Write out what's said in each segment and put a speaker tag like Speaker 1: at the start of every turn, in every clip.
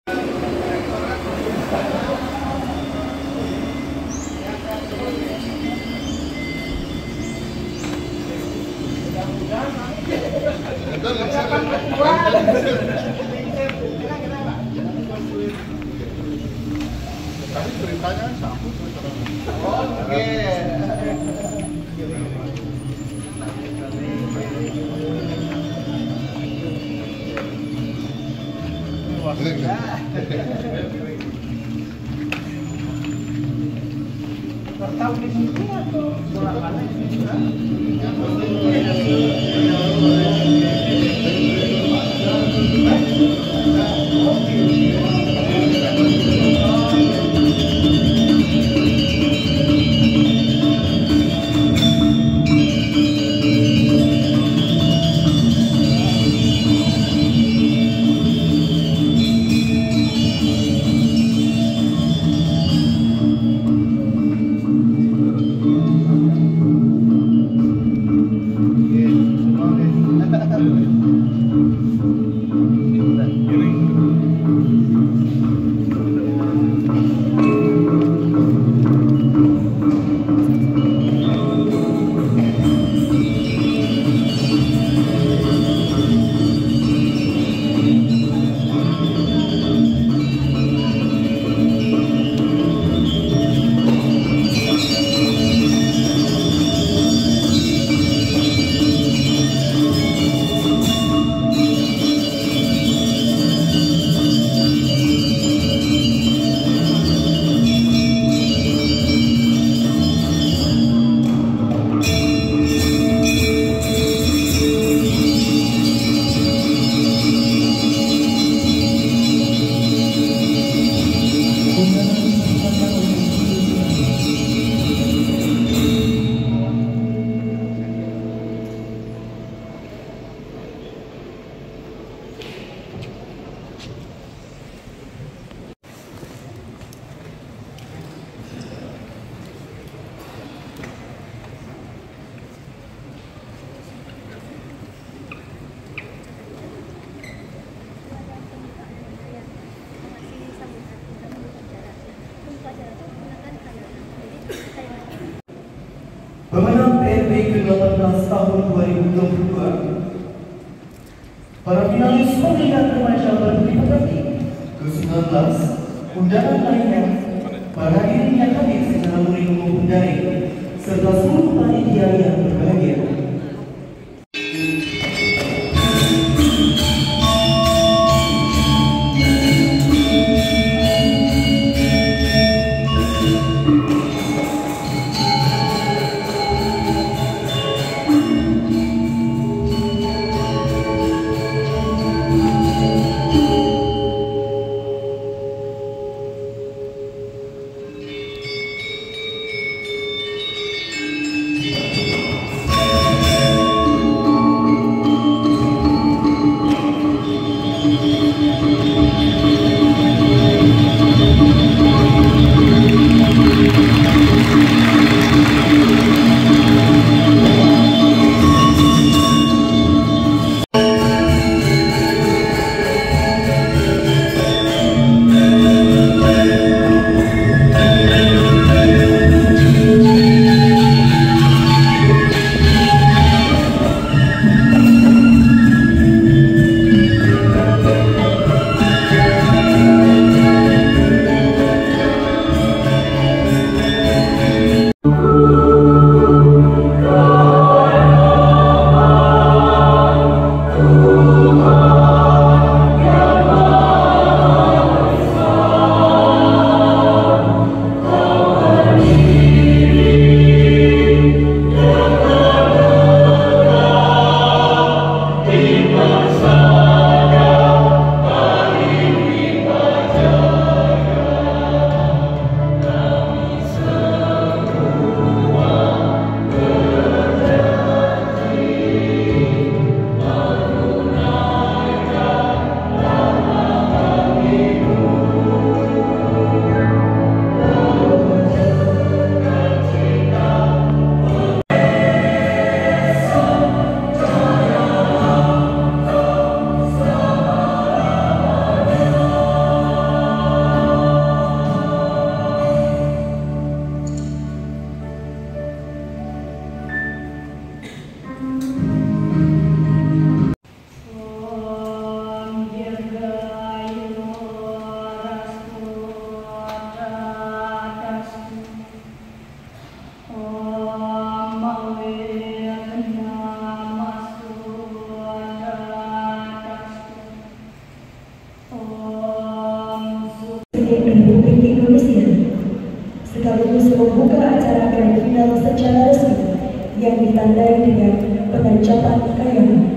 Speaker 1: Tapi ceritanya sama.
Speaker 2: Oke. Tetap di sini atau bolak-balik?
Speaker 3: Pemenang PRB ke-18 tahun 2022. Para finalis pemilihan remaja berlipat-lipat ke-19, undangan lainnya, para hadirin yang hadir secara murni maupun daring, serta seluruh panitia yang berbahagia.
Speaker 4: Republik Indonesia, sekaligus membuka acara grand final secara resmi yang ditandai dengan penancapan kayangan.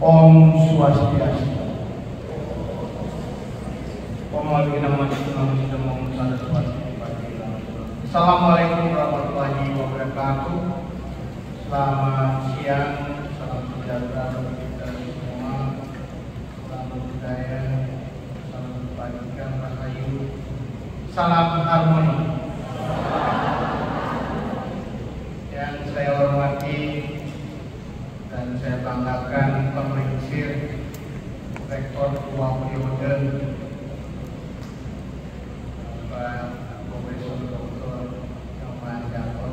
Speaker 2: Om Swastiastu. Assalamualaikum warahmatullahi wabarakatuh. Selamat siang, salam sejahtera bagi kita semua. Salam budaya, salam kebajikan, rahayu, salam harmoni. Yang saya hormati dan saya banggakan Pemeriksir Rektor 2 periode Pak Profesor Dr. Nyoman Jafar,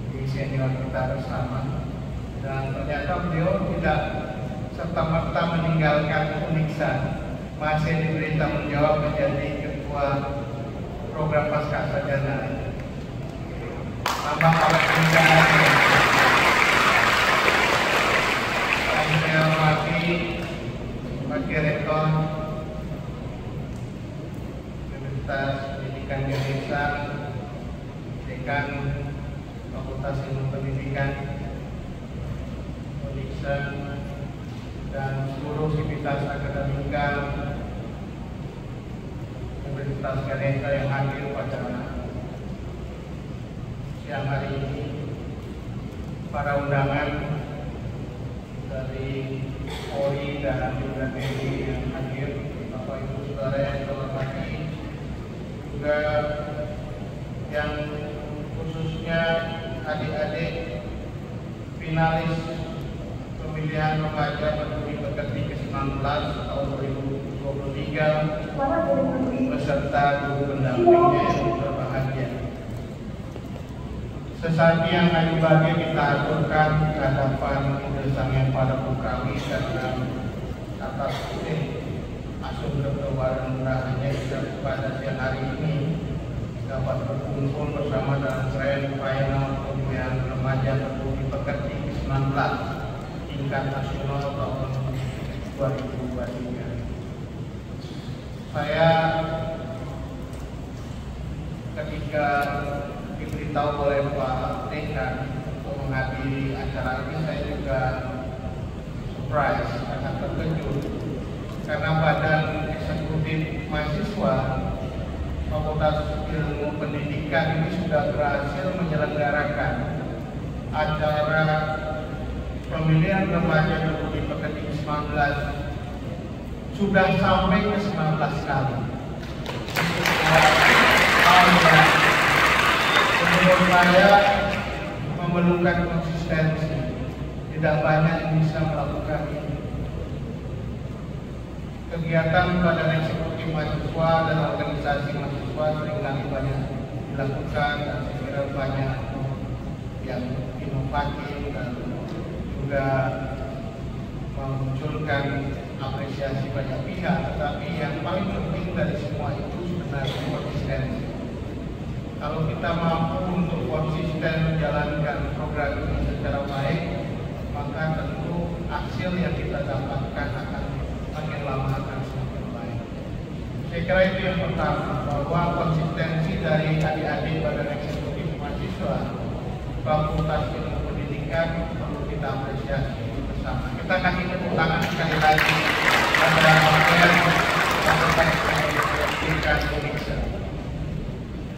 Speaker 2: di senior kita bersama, dan ternyata beliau tidak serta-merta meninggalkan Uniksa, masih diberi tanggung jawab menjadi ketua program Pascasarjana. Tambah alat pernikahan. Saya hormati Wakil Rektor Universitas Pendidikan Indonesia, Dekan Fakultas Ilmu Pendidikan Uniksa, dan seluruh sivitas akademika Universitas Ganesha yang hadir pada siang hari ini, para undangan dari Polri dan juga TNI yang hadir, Bapak Ibu Saudara yang saya hormati, juga yang khususnya adik-adik finalis pemilihan remaja peduli pekerti ke-19 tahun 2023 beserta guru pendampingnya yang berbahagia. Sesaji yang tadi pagi kita aturkan ke hadapan Sang Yang Pada Putrawi karena atas asumsi kewaran murahnya kita pada siang hari ini dapat berkumpul bersama dalam grand final pemilihan remaja peduli pekerti ke-19 tingkat nasional tahun 2023. Saya ketika diberitahu oleh Pak Dekan untuk menghadiri acara ini, saya juga surprise, sangat terkejut karena Badan Eksekutif Mahasiswa Fakultas Ilmu Pendidikan ini sudah berhasil menyelenggarakan acara pemilihan remaja peduli pekerti 19 sudah sampai ke 19 kali. Menurut saya memerlukan konsistensi. Tidak banyak yang bisa melakukan ini. Kegiatan Badan Eksekutif Mahasiswa dan organisasi mahasiswa seringkali banyak dilakukan, dan saya kira banyak yang inovatif dan juga memunculkan apresiasi banyak pihak. Tetapi yang paling penting dari semua itu sebenarnya konsistensi. Kalau kita mampu untuk konsisten menjalankan program ini secara baik, maka tentu hasil yang kita dapatkan akan makin lama akan semakin baik. Saya kira itu yang pertama, bahwa konsistensi dari adik-adik Badan Eksekutif Mahasiswa Fakultas Ilmu Pendidikan perlu kita apresiasi bersama. Kita kasih tepuk tangan sekali lagi pada Fakultas Ilmu Pendidikan Indonesia.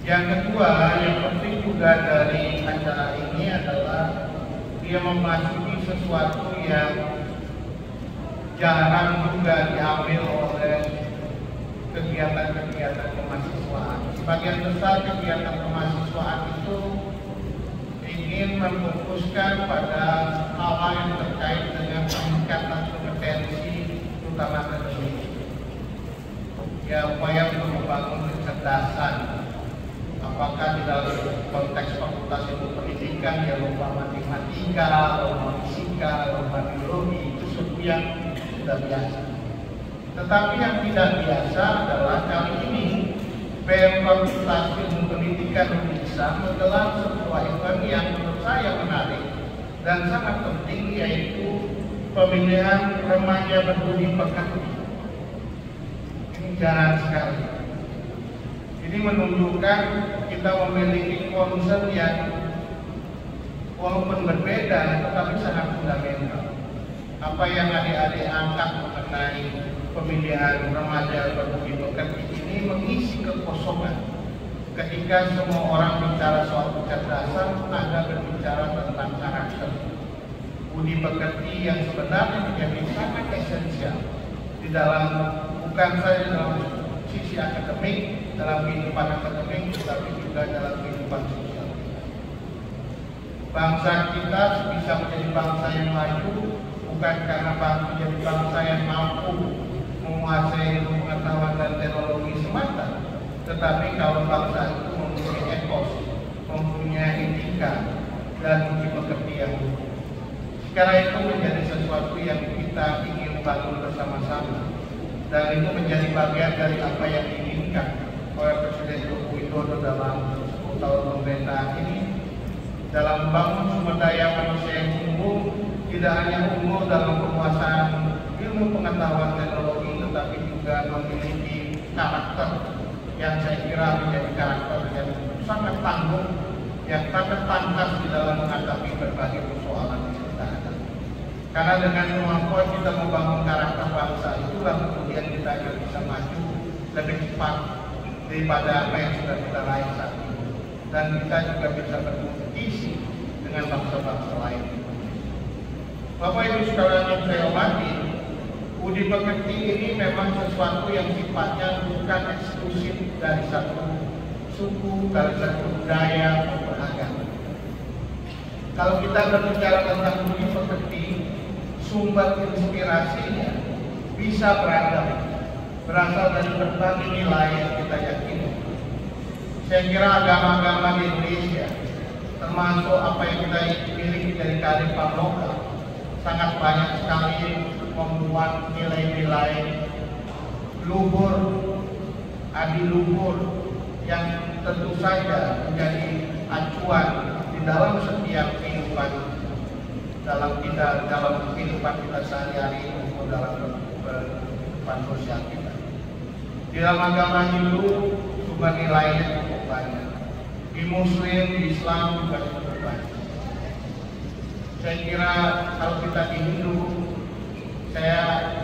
Speaker 2: Yang kedua, yang penting juga dari acara ini adalah dia memasuki sesuatu yang jarang juga diambil oleh kegiatan-kegiatan kemahasiswaan. Sebagian besar kegiatan kemahasiswaan itu ingin memfokuskan pada hal-hal yang terkait dengan peningkatan kompetensi, terutama akademik. Ya, upaya untuk membangun kecerdasan Apakah di dalam konteks fakultas ilmu pendidikan ya lomba matematika, lomba fisika, lomba biologi itu sesuatu yang sudah biasa. Tetapi yang tidak biasa adalah kali ini BEM Fakultas Ilmu Pendidikan bisa menggelar sebuah event yang menurut saya menarik dan sangat penting, yaitu pemilihan remaja berbudi pekerti. Ini jarang sekali. Ini menunjukkan kita memiliki concern yang walaupun berbeda tetapi sangat fundamental. Apa yang adik-adik angkat mengenai pemilihan remaja berbudi pekerti ini mengisi kekosongan. Ketika semua orang bicara soal kecerdasan, Anda berbicara tentang karakter. Budi pekerti yang sebenarnya menjadi sangat esensial di dalam, bukan saja dalam sisi akademik, dalam kehidupan akademik, tetapi juga dalam kehidupan sosial. Bangsa kita bisa menjadi bangsa yang maju bukan karena menjadi bangsa yang mampu menguasai pengetahuan dan teknologi semata, tetapi kalau bangsa itu mempunyai etos, mempunyai etika dan budi pekerti yang luhur. Sekarang itu menjadi sesuatu yang kita ingin bangun bersama-sama, dan itu menjadi bagian dari apa yang diinginkan oleh Presiden Joko Widodo dalam 10 tahun pemerintahan ini, dalam membangun sumber daya manusia yang unggul, tidak hanya unggul dalam penguasaan ilmu pengetahuan teknologi, tetapi juga memiliki karakter yang saya kira menjadi karakter yang sangat tangguh, yang sangat pantas di dalam menghadapi berbagai persoalan yang kita hadapi. Karena dengan kemampuan kita membangun karakter bangsa, itulah kemudian kita akan bisa maju lebih cepat daripada apa yang sudah kita raih saat ini, dan kita juga bisa berkompetisi dengan bangsa-bangsa lain. Bapak Ibu sekalian yang saya hormati, budi pekerti ini memang sesuatu yang sifatnya bukan eksklusif dari satu suku, dari satu budaya maupun agama. Kalau kita berbicara tentang budi pekerti, sumber inspirasinya bisa beragam, berasal dari berbagai nilai yang kita yakini. Saya kira agama-agama di Indonesia, termasuk apa yang kita miliki dari kearifan lokal, sangat banyak sekali membuat nilai-nilai luhur, adiluhur yang tentu saja menjadi acuan di dalam setiap kehidupan, dalam kehidupan kita sehari-hari maupun dalam kehidupan sosial kita. Di dalam agama Hindu sumber nilainya cukup banyak. Di Muslim, di Islam juga cukup banyak. Saya kira kalau kita di Hindu, saya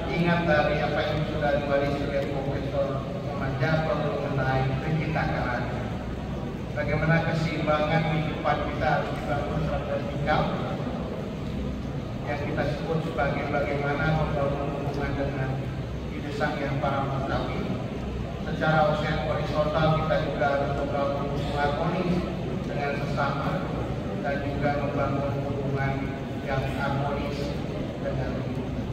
Speaker 2: ingat dari apa yang sudah diwarisi oleh Profesor Muhammad Jafar mengenai Trikita Karana. Bagaimana keseimbangan kehidupan kita harus dibangun secara vertikal, yang kita sebut sebagai bagaimana membangun hubungan dengan ide sang yang para matawi. Secara horizontal kita juga harus membangun hubungan harmonis dengan sesama, dan juga membangun hubungan yang harmonis dengan lingkungan.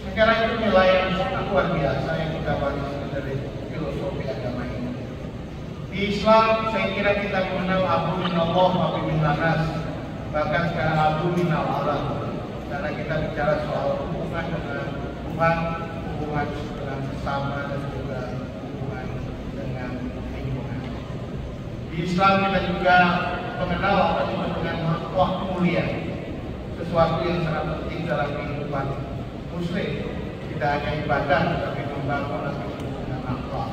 Speaker 2: Sekarang itu nilai yang sangat luar biasa yang kita warisi dari filosofi agama ini. Di Islam, saya kira kita mengenal Abu minallah wa Abu minannas, bahkan sekarang Abu minal alam, karena kita bicara soal hubungan dengan Tuhan, hubungan dengan sesama, dan juga hubungan dengan lingkungan. Di Islam kita juga mengenal apa disebut dengan waktu mulia, sesuatu yang sangat penting dalam kehidupan Muslim. Tidak hanya ibadah, tetapi membangun apa disebut dengan akhlak.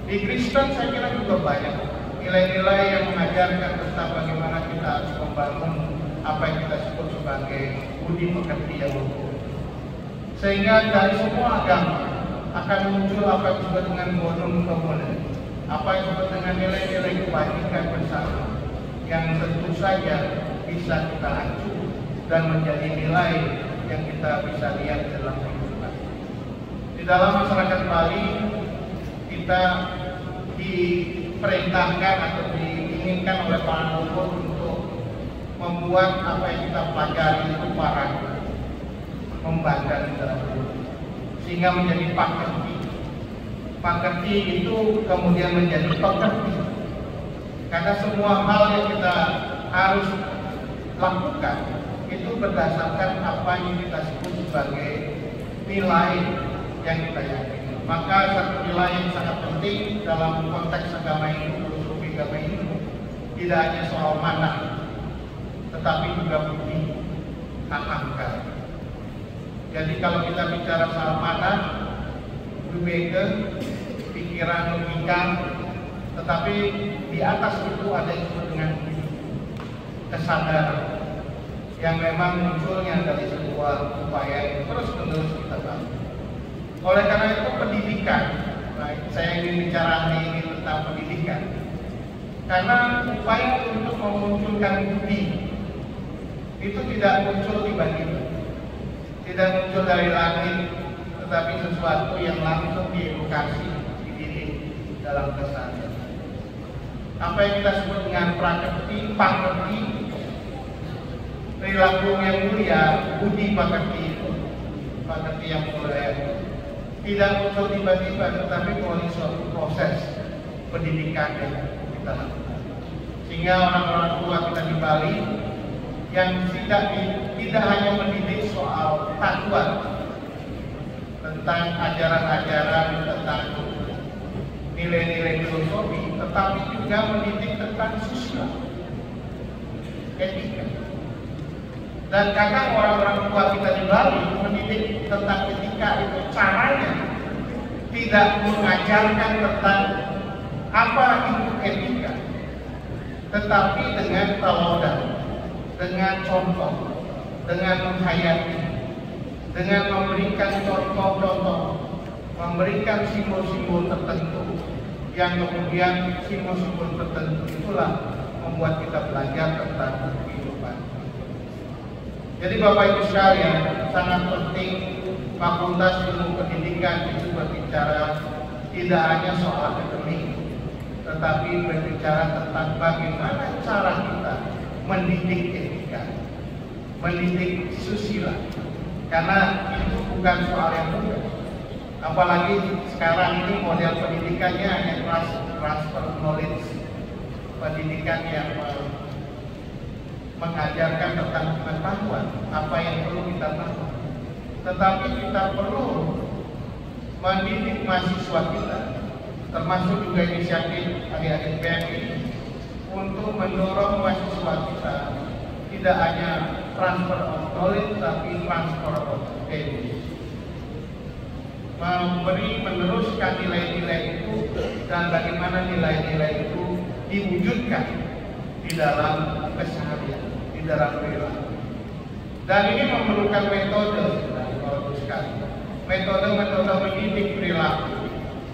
Speaker 2: Di Kristen saya kira juga banyak nilai-nilai yang mengajarkan tentang bagaimana kita harus membangun apa yang kita sebut sebagai budi pekerti yang luhur. Sehingga dari semua agama akan muncul apa yang disebut dengan bonum komunen, apa yang disebut dengan nilai-nilai kebajikan bersama, yang tentu saja bisa kita acu dan menjadi nilai yang kita bisa lihat dalam kehidupan. Di dalam masyarakat Bali, kita diperintahkan atau diinginkan oleh para leluhur untuk membuat apa yang kita pelajari itu parang, membaca di dalam buku, sehingga menjadi pakerti. Pakerti itu kemudian menjadi pekerti, Karena semua hal yang kita harus lakukan itu berdasarkan apa yang kita sebut sebagai nilai yang kita yakini. Maka satu nilai yang sangat penting dalam konteks agama ini, filosofi agama ini, tidak hanya soal mana, tetapi juga budi, akal. Jadi kalau kita bicara soal mana, Wibeke, pikiran, logika, tetapi di atas itu ada yang disebut dengan kesadaran yang memang munculnya dari sebuah upaya yang terus-menerus kita bangun. Oleh karena itu pendidikan, saya ingin bicara hari ini tentang pendidikan, karena upaya untuk memunculkan budi itu tidak muncul tiba-tiba, tidak muncul dari langit, tetapi sesuatu yang langsung diedukasi, dididik dalam kesadaran. Apa yang kita sebut dengan prakerti, pakerti, perilaku yang mulia, budi pakerti itu, pakerti yang mulia itu tidak muncul tiba-tiba, tetapi melalui suatu proses pendidikan yang kita lakukan. Sehingga orang-orang tua kita di Bali yang tidak hanya mendidik soal tatuan tentang ajaran-ajaran, tentang nilai-nilai filosofi, tetapi juga mendidik tentang susila, etika. Dan kadang orang-orang tua kita di Bali mendidik tentang etika itu caranya tidak mengajarkan tentang apa itu etika, tetapi dengan teladan, dengan contoh, dengan menghayati, dengan memberikan contoh-contoh, memberikan simbol-simbol tertentu, yang kemudian simbol-simbol tertentu itulah membuat kita belajar tentang kehidupan. Jadi Bapak Ibu sekalian, sangat penting Fakultas Ilmu Pendidikan itu berbicara tidak hanya soal akademik, tetapi berbicara tentang bagaimana cara kita mendidik etika, mendidik susila. Karena itu bukan soal yang mudah. Apalagi sekarang ini model pendidikannya hanya transfer knowledge, pendidikan yang mengajarkan tentang pengetahuan apa yang perlu kita tahu. Tetapi kita perlu mendidik mahasiswa kita, termasuk juga inisiatif adik-adik PMI, untuk mendorong mahasiswa kita tidak hanya transfer of knowledge, tapi transfer of values. Meneruskan nilai-nilai itu dan bagaimana nilai-nilai itu diwujudkan di dalam keseharian, di dalam perilaku. Dan ini memerlukan metode, bagus sekali. Metode mendidik perilaku,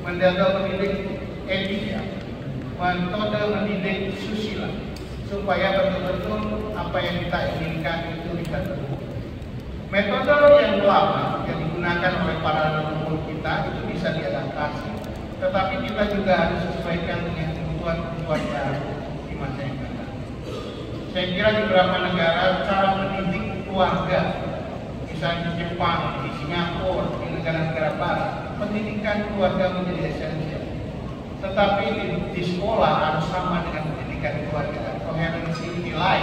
Speaker 2: metode mendidik etika, metode mendidik susila, supaya betul-betul apa yang kita inginkan itu bisa terwujud. Metode yang lama yang digunakan oleh para leluhur kita itu bisa diadaptasi, tetapi kita juga harus sesuaikan dengan kebutuhan baru di masa yang akan datang. Saya kira di beberapa negara cara mendidik keluarga, misalnya di Jepang, di Singapura, di negara-negara barat, pendidikan keluarga menjadi esensial. Tetapi di sekolah harus sama dengan pendidikan keluarga. Koherensi nilai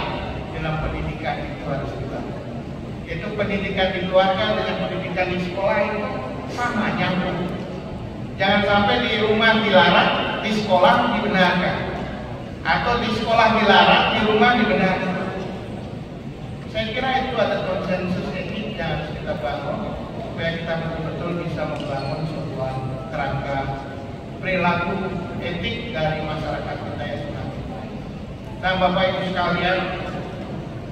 Speaker 2: dalam pendidikan itu harus dibangun. Yaitu pendidikan di keluarga dengan pendidikan di sekolah itu sama, nyambung. Jangan sampai di rumah dilarang, di sekolah dibenarkan, atau di sekolah dilarang, di rumah dibenarkan. Saya kira itu ada konsensus etik yang harus kita bangun supaya kita betul-betul bisa membangun sebuah kerangka perilaku etik dari masyarakat kita yang semakin baik. Nah, Bapak Ibu sekalian,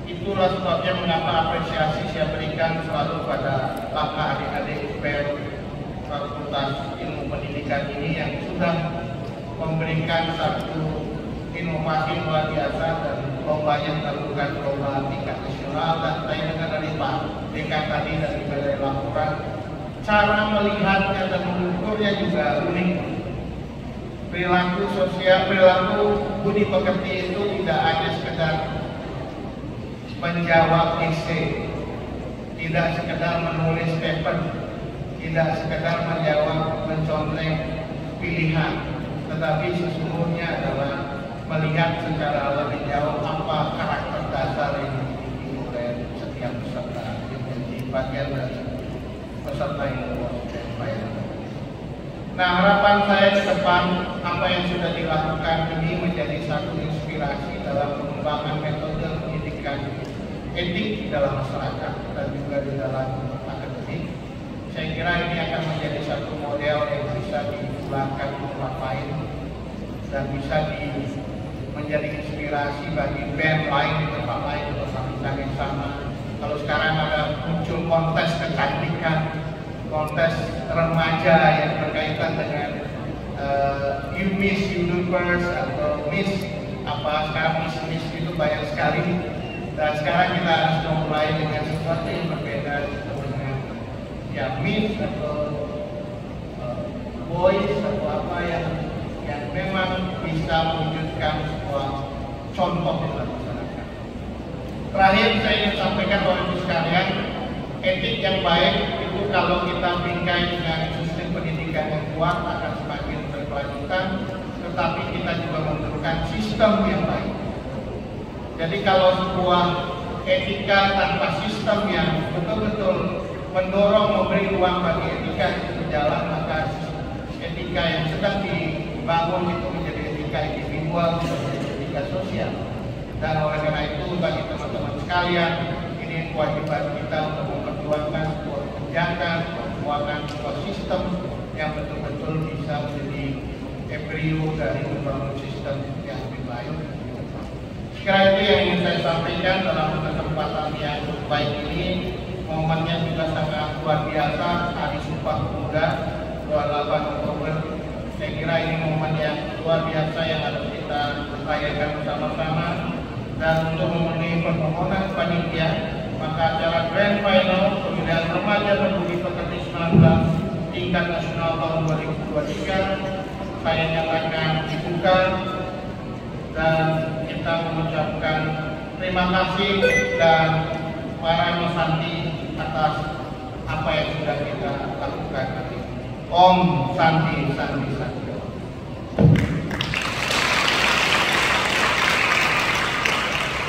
Speaker 2: itulah sebabnya mengapa apresiasi saya berikan selalu pada Bapak adik-adik Fakultas Ilmu Pendidikan ini yang sudah memberikan satu inovasi luar biasa dan lomba yang dilakukan lomba tingkat nasional. Dan saya dengar dari Pak Dekan tadi dari Balai Laporan, cara melihatnya dan mengukurnya juga unik. Perilaku sosial, perilaku budi pekerti itu tidak hanya sekedar menjawab esai, tidak sekedar menulis paper, tidak sekedar menjawab mencontreng pilihan, tetapi sesungguhnya adalah melihat secara lebih jauh apa karakter dasar yang dimiliki oleh setiap peserta yang menjadi bagian dari peserta Indonesia Final. Nah, harapan saya ke depan apa yang sudah dilakukan ini menjadi satu inspirasi dalam pengembangan metode pendidikan etik di dalam masyarakat dan juga di dalam akademik. Saya kira ini akan menjadi satu model yang bisa digunakan di tempat lain dan bisa menjadi inspirasi bagi band lain di tempat lain untuk melakukan yang sama. Kalau sekarang ada muncul kontes kecantikan, kontes remaja yang berkaitan dengan You Miss Universe atau Miss apa sekarang Miss itu banyak sekali. Dan sekarang kita harus memulai dengan sesuatu yang berbeda dengan ya Miss atau Boys atau apa yang memang bisa mewujudkan sebuah contoh di dalam masyarakat. Terakhir saya ingin sampaikan kepada ibu sekalian, etik yang baik itu kalau kita bingkai dengan sistem pendidikan yang kuat akan semakin berkelanjutan, tetapi kita juga memerlukan sistem yang baik. Jadi kalau sebuah etika tanpa sistem yang betul-betul mendorong memberi ruang bagi etika itu berjalan, maka etika yang sedang dibangun itu menjadi etika individual, menjadi etika sosial. Dan oleh karena itu bagi teman-teman sekalian, ini kewajiban kita untuk memperjuangkan sebuah kebijakan, memperjuangkan sebuah sistem yang betul-betul bisa menjadi embrio dari membangun sistem yang lebih baik. Sekali itu yang ingin saya sampaikan dalam kesempatan yang baik ini. Momennya juga sangat luar biasa, Hari Sumpah Pemuda 28 Oktober. Saya kira ini momen yang luar biasa yang harus kita rayakan bersama-sama. Dan untuk memenuhi permohonan panitia, maka acara Grand Final Pemilihan Remaja Peduli Pekerti 19 tingkat nasional tahun 2023 saya nyatakan dibuka, dan kita mengucapkan terima kasih dan para Santi atas apa yang sudah kita lakukan. Om Santi Santi Santi.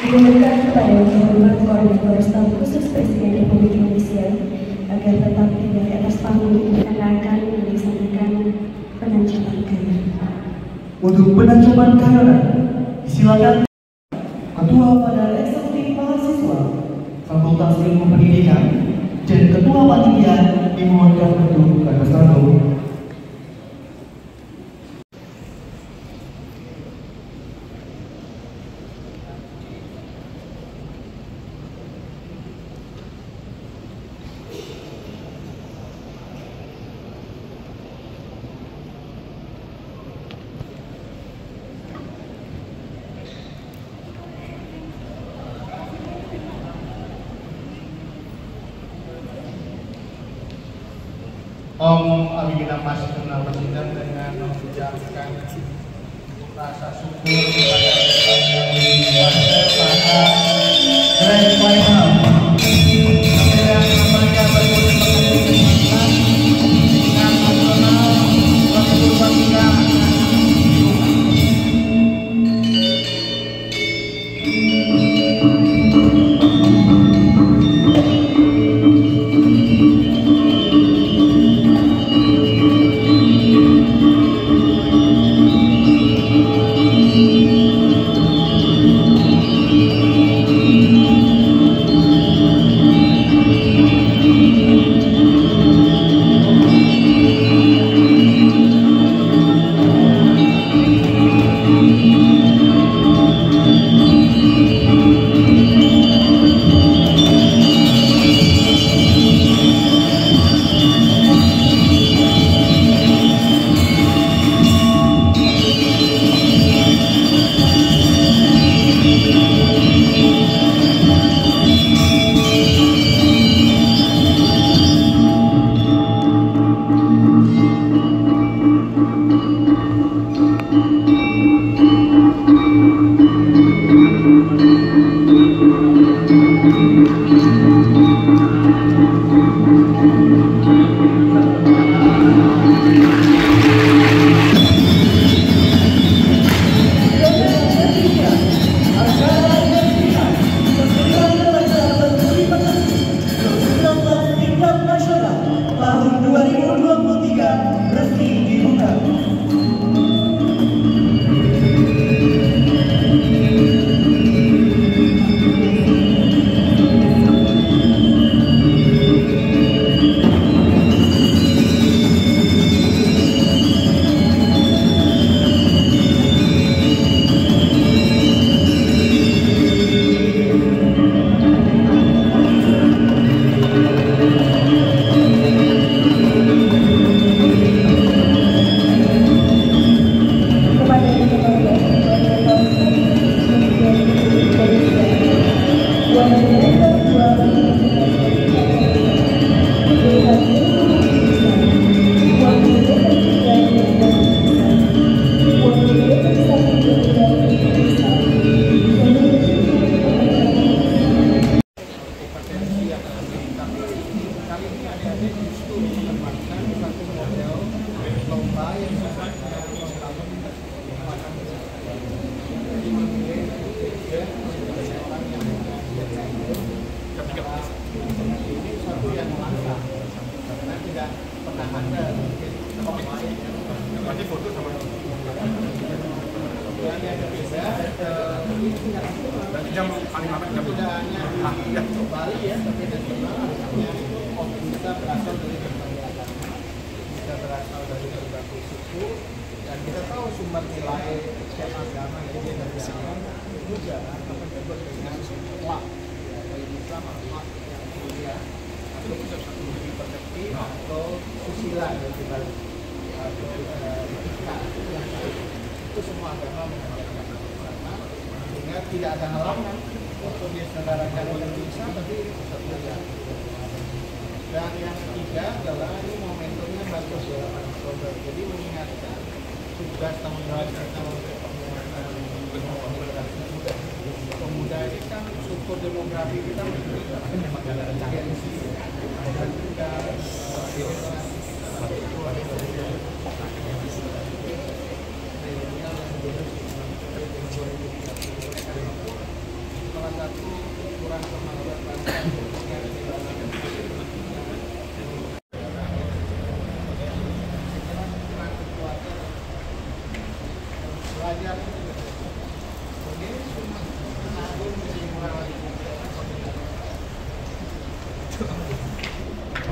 Speaker 4: Diberikan kepada yang terhormat Koordinator Staf Khusus Presiden Republik Indonesia agar tetap tinggal di atas panggung karena akan dilaksanakan penancaman kayu.
Speaker 3: Untuk penancaman kayu, silakan Ketua Badan Eksekutif Mahasiswa Fakultas Ilmu Pendidikan dan Ketua Panitia dimohonkan untuk bersatu.
Speaker 2: Om Abhidhamma Mas Presiden dengan mengucapkan rasa syukur kepada Tuhan Yang Maha Kuasa pada Grand Final Pemilihan Remaja Peduli Pekerti 19 tingkat nasional 2023.
Speaker 1: Jam paling lambat jam
Speaker 2: tidak hanya Bali ya, tapi nasional. Artinya kita berasal dari berbagai agama, kita berasal dari berbagai suku, dan kita tahu sumber nilai setiap agama yang dia kerjakan juga apa disebut dengan akhlak, baik Islam akhlak yang mulia, atau budi pekerti, atau susila yang dibalik, atau etika yang baik. Itu semua agama mengajarkan bersama, sehingga tidak ada halangan untuk diselenggarakan oleh bisa, tapi saja. Dan yang ketiga adalah ini momentumnya bagus ya, 8 Oktober. Jadi mengingatkan tugas tanggung jawab kita untuk generasi muda. Pemuda ini kan struktur demografi kita salah satu kurang kemampuan belajar